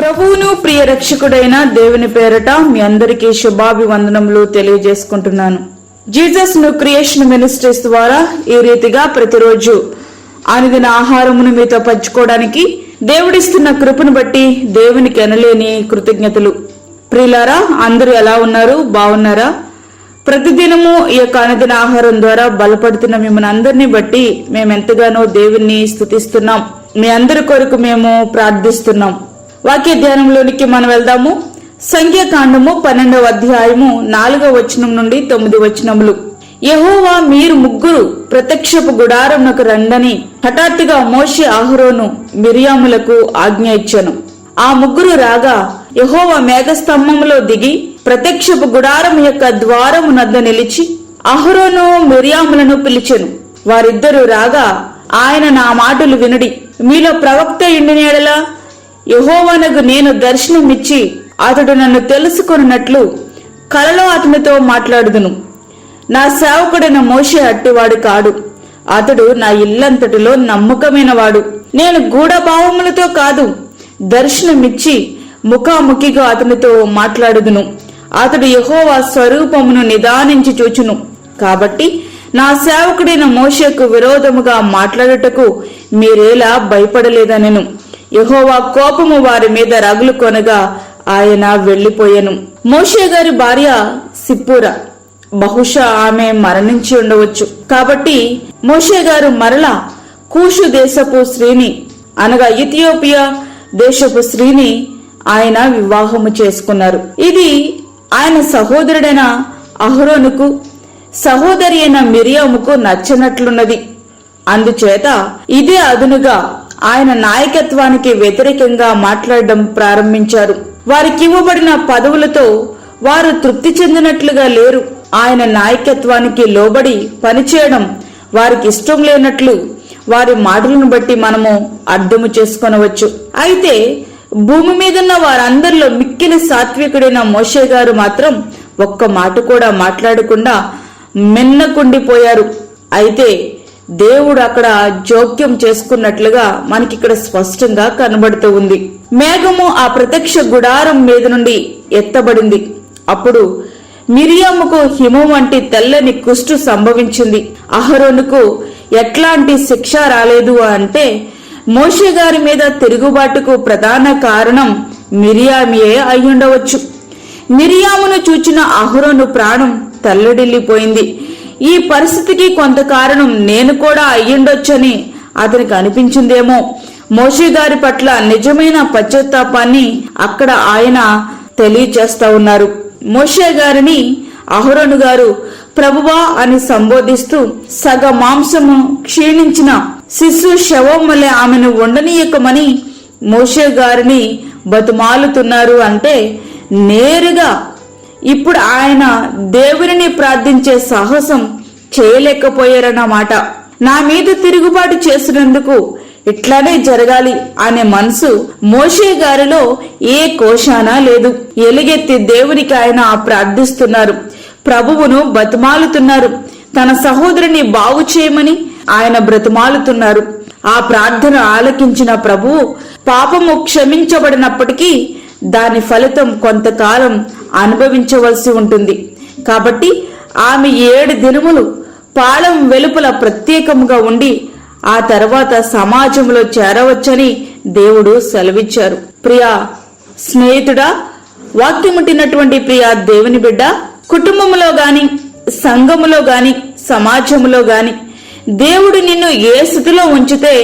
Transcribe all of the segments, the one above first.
ప్రభువును ప్రియ రక్షకుడైన దేవుని పేరట మీ అందరికీ శుభాభివందనములు తెలియజేసుకుంటున్నాను. జీసస్ ను క్రియేషన్ మినిస్ట్రీస్ ద్వారా ఈ రీతిగా ప్రతిరోజు అనుదిన ఆహారమును మీతో పంచుకోవడానికి దేవుడిస్తున్న కృపను బట్టి దేవునికి ఎనలేని కృతజ్ఞతలు. ప్రియులారా, అందరూ ఎలా ఉన్నారు? బాగున్నారా? ప్రతిదినము ఈ యొక్క అనుదిన ఆహారం ద్వారా బలపడుతున్న మిమ్మల్ని అందరినీ బట్టి మేము ఎంతగానో దేవుణ్ణి స్తుతిస్తున్నాం. మీ అందరి కొరకు మేము ప్రార్థిస్తున్నాం. వాక్య ధ్యానంలోనికి మనం వెళ్దాము. సంఖ్యాకాండము 12వ అధ్యాయము 4వ వచనం నుండి 9 వచనములు. యెహోవా మీరు ముగ్గురు ప్రత్యక్షపు గుడారమునకు రండని హఠాత్తుగా మోషే, అహరోను, మిరియాములకు ఆజ్ఞ ఇచ్చెను. ఆ ముగ్గురు రాగా యెహోవా మేఘస్తంభములో దిగి ప్రత్యక్షపు గుడారం యొక్క ద్వారము నద్ద నిలిచి అహరోను, మిరియాములను పిలిచెను. వారిద్దరూ రాగా ఆయన, నా మాటలు వినుడి. మీలో ప్రవక్త ఇండిన యెడల యెహోవానగు నేను దర్శనమిచ్చి అతడు నన్ను తెలుసుకొనున్నట్లు కలలో అతనితో మాట్లాడుదును. నా సేవకుడైన మోషే అట్టివాడు కాడు. అతడు నా ఇల్లంతటిలో నమ్మకమైన వాడు. నేను గూఢభావములతో కాదు, దర్శనమిచ్చి ముఖాముఖిగా అతనితో మాట్లాడుదును. అతడు యెహోవా స్వరూపమును నిదానించి చూచును. కాబట్టి నా సేవకుడైన మోషేకు విరోధముగా మాట్లాడుటకు మీరేలా భయపడలేదనెను. యెహోవా కోపము వారి మీద రగులు కొనగా ఆయన వెళ్లిపోయెను. మోషే గారి భార్య సిప్పోరా, బహుశా ఆమె మరణించి ఉండవచ్చు. కాబట్టి మోషే గారు మరలా కూషు దేశపు స్త్రీని అనగా ఇథియోపియా దేశపు స్త్రీని ఆయన వివాహము చేసుకున్నారు. ఇది ఆయన సహోదరుడైన అహరోనుకు, సహోదరి అయిన మిరియాముకు నచ్చనట్లున్నది. అందుచేత ఇదే అదునుగా ఆయన నాయకత్వానికి వ్యతిరేకంగా మాట్లాడడం ప్రారంభించారు. వారికి ఇవ్వబడిన పదవులతో వారు తృప్తి చెందినట్లుగా లేరు. ఆయన నాయకత్వానికి లోబడి పనిచేయడం వారికి ఇష్టం లేనట్లు వారి మాటలను బట్టి మనము అర్థము చేసుకొనవచ్చు. అయితే భూమి మీదున్న వారందరిలో మిక్కిలి సాత్వికుడైన మోషే గారు మాత్రం ఒక్క మాట కూడా మాట్లాడకుండా మిన్నకుండిపోయారు. అయితే దేవుడు అక్కడ జోక్యం చేసుకున్నట్లుగా మనకిక్కడ స్పష్టంగా కనబడుతూ ఉంది. మేఘము ఆ ప్రత్యక్ష గుడారం మీద నుండి ఎత్తబడింది. అప్పుడు మిరియాముకు హిమం వంటి తెల్లని కుష్టు సంభవించింది. అహరోనుకు ఎట్లాంటి శిక్ష రాలేదు అంటే మోషే గారి మీద తిరుగుబాటుకు ప్రధాన కారణం మిరియామియే అయ్యుండవచ్చు. మిరియామును చూచిన అహరోను ప్రాణం తల్లడిల్లిపోయింది. ఈ పరిస్థితికి కొంత కారణం నేను కూడా అయ్యుండొచ్చని అతనికి అనిపించిందేమో. మోషే గారి పట్ల నిజమైన పశ్చాత్తాపాన్ని అక్కడ ఆయన తెలియచేస్తా ఉన్నారు. మోషే గారిని అహరోను గారు ప్రభువా అని సంబోధిస్తూ సగ మాంసము క్షీణించిన శిశు శవం వలె ఆమెను ఉండనీయకమని మోషే గారిని బతుమాలుతున్నారు. అంటే నేరుగా ఇప్పుడు ఆయన దేవుని ప్రార్థించే సాహసం చేయలేకపోయారన్నమాట. నా మీద తిరుగుబాటు చేసినందుకు ఇట్లానే జరగాలి అనే మనసు మోషే గారిలో ఏ కోశానా లేదు. ఎలుగెత్తి దేవునికి ఆయన ప్రార్థిస్తున్నారు, ప్రభువును బతిమాలుతున్నారు. తన సహోదరుని బాగు చేయమని ఆయన బ్రతిమాలుతున్నారు. ఆ ప్రార్థన ఆలకించిన ప్రభువు పాపము క్షమించబడినప్పటికీ దాని ఫలితం కొంతకాలం అనుభవించవలసి ఉంటుంది. కాబట్టి ఆమె 7 దినములు పాళెం వెలుపల ప్రత్యేకముగా ఉండి ఆ తర్వాత సమాజంలో చేరవచ్చని దేవుడు సెలవిచ్చారు. ప్రియా స్నేహితుడా, వాక్యముంటినటువంటి ప్రియా దేవుని బిడ్డ, కుటుంబములో గాని, సంఘములో గాని, సమాజములో గాని దేవుడు నిన్ను ఏ స్థితిలో ఉంచితే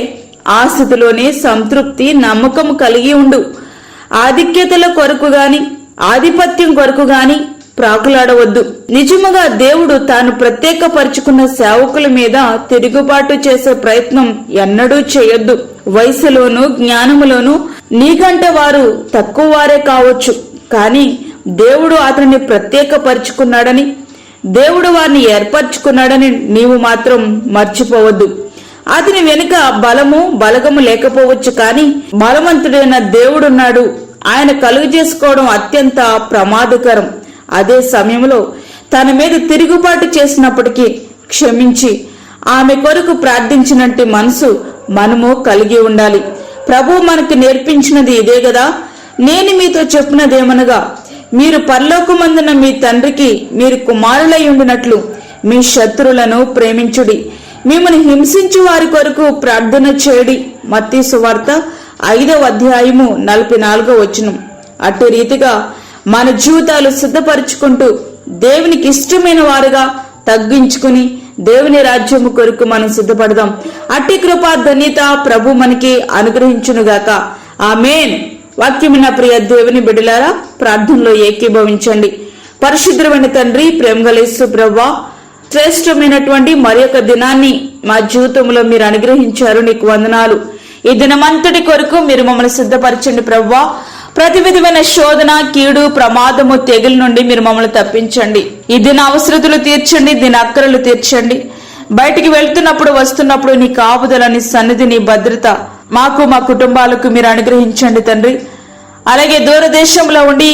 ఆ స్థితిలోనే సంతృప్తి, నమ్మకము కలిగి ఉండు. ఆధిక్యతల కొరకు గాని, ఆధిపత్యం కొరకు గాని ప్రాకులాడవద్దు. నిజముగా దేవుడు తాను ప్రత్యేకపరుచుకున్న సేవకుల మీద తిరుగుబాటు చేసే ప్రయత్నం ఎన్నడూ చేయొద్దు. వయసులోను, జ్ఞానములోను నీకంటే వారు తక్కువ వారే కావచ్చు, కానీ దేవుడు అతనిని ప్రత్యేకపరుచుకున్నాడని, దేవుడు వారిని ఏర్పరచుకున్నాడని నీవు మాత్రం మర్చిపోవద్దు. అతని వెనుక బలము, బలగము లేకపోవచ్చు, కానీ బలవంతుడైన దేవుడున్నాడు. ఆయన కలుగు చేసుకోవడం అత్యంత ప్రమాదకరం. అదే సమయంలో తన మీద తిరుగుబాటు చేసినప్పటికీ క్షమించి ఆమె కొరకు ప్రార్థించినట్టు మనసు మనము కలిగి ఉండాలి. ప్రభు మనకు నేర్పించినది ఇదే కదా. నేను మీతో చెప్పినదేమనగా, మీరు పరలోకమందున మీ తండ్రికి మీరు కుమారులై ఉండినట్లు మీ శత్రులను ప్రేమించుడి, మిమ్మల్ని హింసించు వారి కొరకు ప్రార్థన చేయడి. మత్తయి సువార్త 5:44. అట్టి రీతిగా మన జీవితాలు సిద్ధపరచుకుంటూ దేవునికి ఇష్టమైన వారుగా తగ్గించుకుని దేవుని రాజ్యము కొరకు మనం సిద్ధపడదాం. అట్టి కృపా ధన్యత ప్రభు మనకి అనుగ్రహించునుగాక. ఆమేన్. వాక్యమైన ప్రియ దేవుని బిడ్డలారా, ప్రార్థనలో ఏకీభవించండి. పరిశుద్ధమైన తండ్రి, ప్రేమగల యేసు ప్రభువా, శ్రేష్టమైనటువంటి మరి ఒక దినాన్ని మా జీవితంలో మీరు అనుగ్రహించారు. నీకు వందనాలు. ఈ దినమంతటి కొరకు మీరు మమ్మల్ని సిద్ధపరచండి ప్రభువా. ప్రతి విధమైన శోధన, కీడు, ప్రమాదము, తెగుల నుండి మీరు మమ్మల్ని తప్పించండి. ఈ దిన అవసరతలు తీర్చండి, దిన అక్కరలు తీర్చండి. బయటికి వెళ్తున్నప్పుడు వస్తున్నప్పుడు నీ కాపుదల, నీ సన్నిధి, నీ భద్రత మాకు మా కుటుంబాలకు మీరు అనుగ్రహించండి తండ్రి. అలాగే దూరదేశంలో ఉండి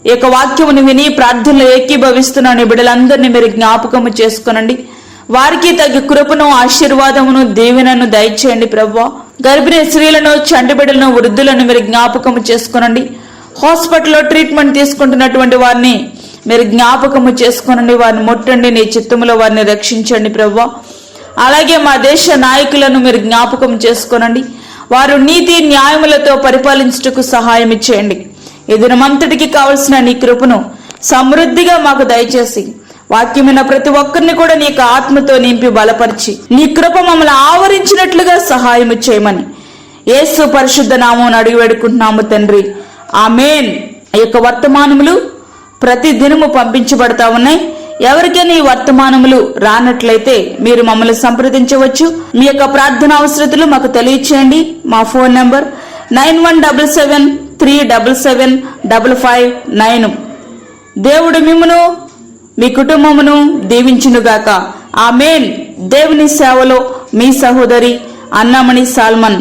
ఈ యొక్క వాక్యమును విని ప్రార్థనలో ఏకీభవిస్తున్న నీ బిడ్డలందరినీ మీరు జ్ఞాపకము చేసుకునండి. వారికి తగ్గ కృపను, ఆశీర్వాదమును, దీవెనను దయచేయండి ప్రభువా. గర్భిణీ స్త్రీలను, చంటి బిడ్డలను, వృద్ధులను మీరు జ్ఞాపకము చేసుకునండి. హాస్పిటల్లో ట్రీట్మెంట్ తీసుకుంటున్నటువంటి వారిని మీరు జ్ఞాపకము చేసుకునండి. వారిని ముట్టండి, నీ చిత్తములో వారిని రక్షించండి ప్రభువా. అలాగే మా దేశ నాయకులను మీరు జ్ఞాపకం చేసుకునండి. వారు నీతి న్యాయములతో పరిపాలించుటకు సహాయం ఇచ్చేయండి. ఈ దినమంతటికి కావలసిన నీ కృపను సమృద్ధిగా మాకు దయచేసి వాక్యమైన ప్రతి ఒక్కరిని కూడా నీకు ఆత్మతో నింపి బలపరిచి నీ కృప మమ్మల్ని ఆవరించినట్లుగా సహాయం చేయమని యేసు పరిశుద్ధ నామమున అడిగి వేడుకుంటున్నాము తండ్రి. ఆమేన్. ఈ యొక్క వర్తమానములు ప్రతి దినము పంపించబడతా ఉన్నాయి. ఎవరికైనా ఈ వర్తమానములు రానట్లయితే మీరు మమ్మల్ని సంప్రదించవచ్చు. మీ యొక్క ప్రార్థన అవసరతలు మాకు తెలియచేయండి. మా ఫోన్ నంబర్ 9177377559. దేవుడు మిమ్మును మీ కుటుంబమును దీవించునుగాక. ఆమేన్. దేవుని సేవలో మీ సహోదరి అన్నామణి సాల్మన్.